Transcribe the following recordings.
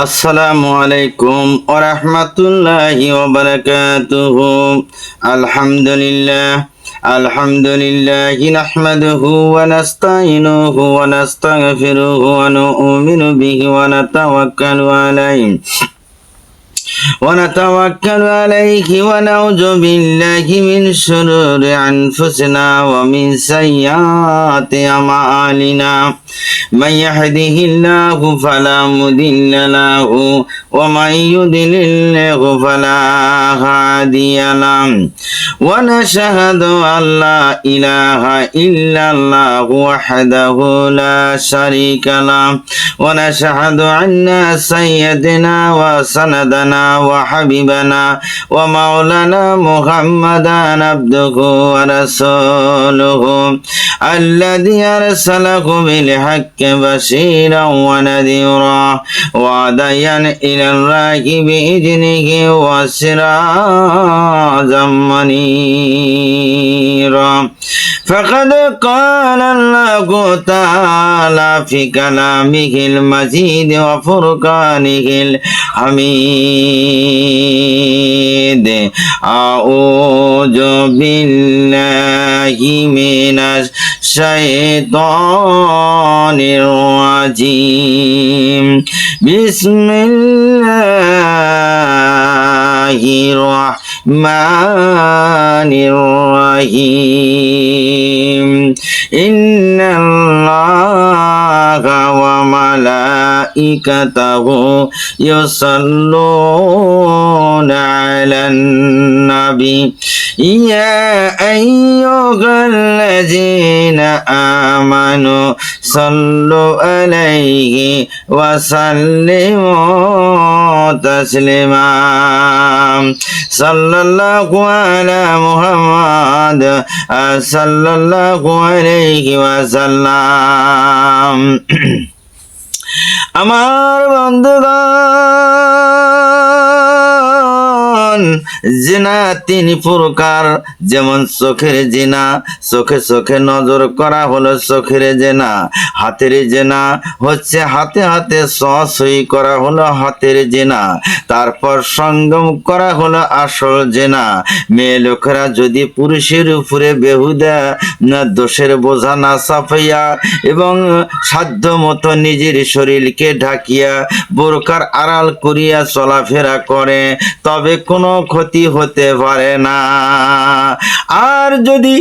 আসসালামু আলাইকুম ওয়া রাহমাতুল্লাহি ওয়া বারাকাতুহু। আলহামদুলিল্লাহি নাহমাদুহু ওয়া নাস্তাইনুহু ওয়া নাস্তাগফিরুহু ওয়া নু'মিনু বিহি ওয়া ونتوكل عليه ونعوذ بالله من شرور أنفسنا ومن سيئات أعمالنا من يهده الله فلا مضل له ومن يضلل فلا هادي له ونشهد أن لا إله إلا الله وحده لا شريك له ونشهد أن سيدنا وسندنا وحبيبنا ومولانا محمدا عبده ورسوله الذي أرسله بالحق بشيرا ونذيرا وداعيا إلى الله بإذنه وسراجا منيرا فقد قال الله تعالى في كلامه المجيد وفرقانه الحميد أعوذ بالله من الشيطان الرجيم بسم الله الرحمن الرحيم إن الله وملائكته يصلون على النبي يا أيها الذين آمنوا صلوا عليه وسلموا تسليما صلى الله على محمد صلى الله عليه وسلم আমার বন্ধুগণ, জিনা তিন প্রকার। যেমন চোখের জিনা, চোখে চোখে নজর করা হলো চোখের জিনা। হাতের জিনা হচ্ছে হাতে হাতে সই করা হলো হাতের জিনা। তারপর সঙ্গম করা হলো আসল জিনা। মেয়ে লোকেরা যদি পুরুষের উপরে বেহুদা দোষের বোঝা না চাপাইয়া এবং সাধ্য মতো নিজের শরীরকে ঢাকিয়া বোরকার আড়াল করিয়া চলাফেরা করে, তবে কোনো ক্ষতি হতে পারে না। আর যদি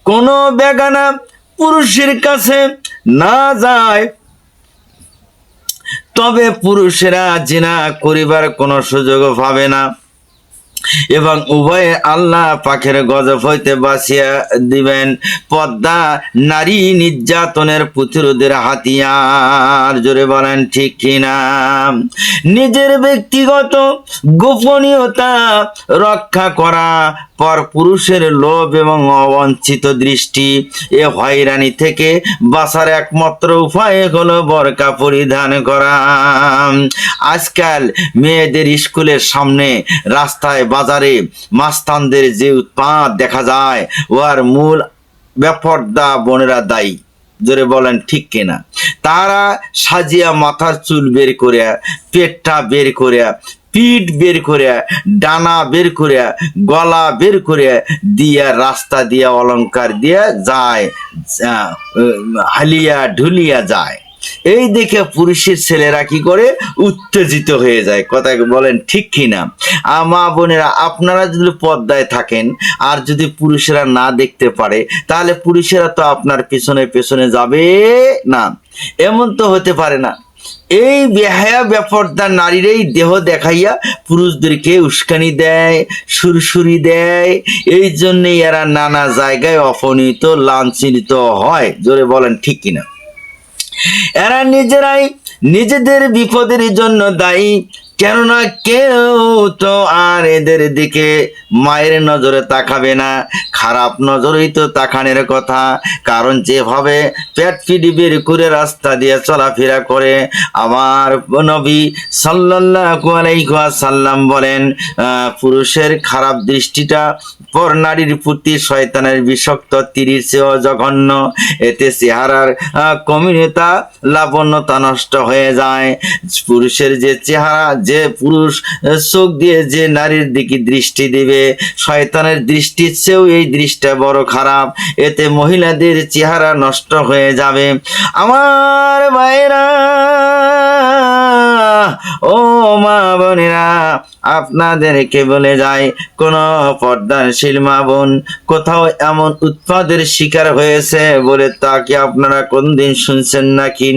কোনো বেগানা পুরুষের কাছে না যায়, তবে পুরুষেরা জিনা করিবার কোনো সুযোগ পাবে না এবং উভয়ে আল্লাহ পাকের গজব হইতে বাঁচিয়া দিবেন। পর্দা নারী নির্যাতনের প্রতিরোধের হাতিয়ার। জোরে বলেন ঠিক কিনা? নিজের ব্যক্তিগত গোপনীয়তা রক্ষা করা, পর পুরুষের লোভ এবং অবাঞ্ছিত দৃষ্টি, এ হয়রানি থেকে বাঁচার একমাত্র উপায় হলো বোরকা পরিধান করা। আজকাল মেয়েদের স্কুলের সামনে, রাস্তায়, বাজারে মাস্তানদের যে উৎপাত দেখা যায়, ওর মূল বেপরদা বোনেরা দায়ী। জোরে বলেন ঠিক কিনা? তারা সাজিয়া মাথার চুল বের করিয়া, পেটটা বের করিয়া, পিঠ বের করিয়া, ডানা বের করিয়া, গলা বের করিয়া দিয়া রাস্তা দিয়া অলংকার দিয়া যায়, হালিয়া ঢুলিয়া যায়। এই দেখে পুরুষের ছেলেরা কি করে? উত্তেজিত হয়ে যায়। কথা বলেন ঠিক কিনা? মা বোনেরা, আপনারা যদি পর্দায় থাকেন আর যদি পুরুষেরা না দেখতে পারে, তাহলে পুরুষেরা তো আপনার পেছনে পেছনে যাবে না। এমন তো হতে পারে না। এই বেহায়া বেপরদা নারীরাই দেহ দেখাইয়া পুরুষদেরকে উস্কানি দেয়, সুরসুরি দেয়। এই জন্যই এরা নানা জায়গায় অপমানিত, লাঞ্ছিত হয়। জোরে বলেন ঠিক কিনা? এরা নিজেরাই নিজেদের বিপদের জন্য দায়ী। কেননা কেউ তো আর এদের দিকে মায়ের নজরে তাকাবে না, খারাপ নজরেই তো তাকানোর কথা। কারণ যেভাবে পেট পিটি বের করে রাস্তা দিয়ে চলাফেরা করে, আমার নবী সাল্লাল্লাহু আলাইহি ওয়াসাল্লাম বলেন, পুরুষের খারাপ দৃষ্টিটা পর নারীর প্রতি শয়তানের বিষাক্ত তীরের চেয়েও জঘন্য। এতে চেহারার কমিনতা লাবণ্যতা নষ্ট হয়ে যায়। পুরুষের যে চেহারা, যে পুরুষ চোখ দিয়ে যে নারীর দিকে দৃষ্টি দিবে, শয়তানের দৃষ্টির চেয়েও এই দৃষ্টিটা বড় খারাপ। এতে মহিলাদের চেহারা নষ্ট হয়ে যাবে। আমার ভাইরা, ও মা বোনেরা, আপনাদেরকে বলে যায়, কোন পর্দাশীল মা বোন কোথাও এমন উৎপাদের শিকার হয়েছে বলে তাকে আপনারা কোনদিন শুনছেন নাকি?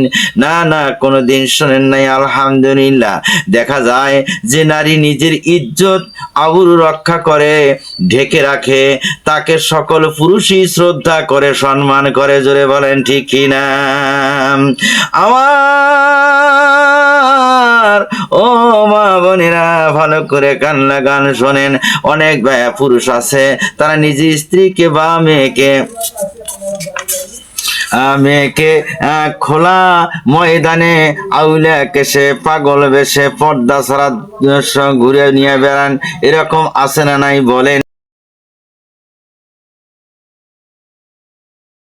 না না, কোনোদিন শোনেন নাই। আলহামদুলিল্লাহ। দেখা যায় যে নারী নিজের ইজ্জত আবরু রক্ষা করে, ঢেকে রাখে, তাকে সকল পুরুষই শ্রদ্ধা করে, সম্মান করে। জোরে বলেন ঠিক কিনা? আমার ও মা বোনেরা, ভালো করে কান লাগান, শোনেন। অনেক ভাইয়া পুরুষ আছে, তারা নিজের স্ত্রীকে বা মেয়েকে খোলা ময়দানে আউলে কেসে পাগল বেশে পর্দা ছাড়া ঘুরে নিয়ে বেড়ান। এরকম আছে না নাই বলেন?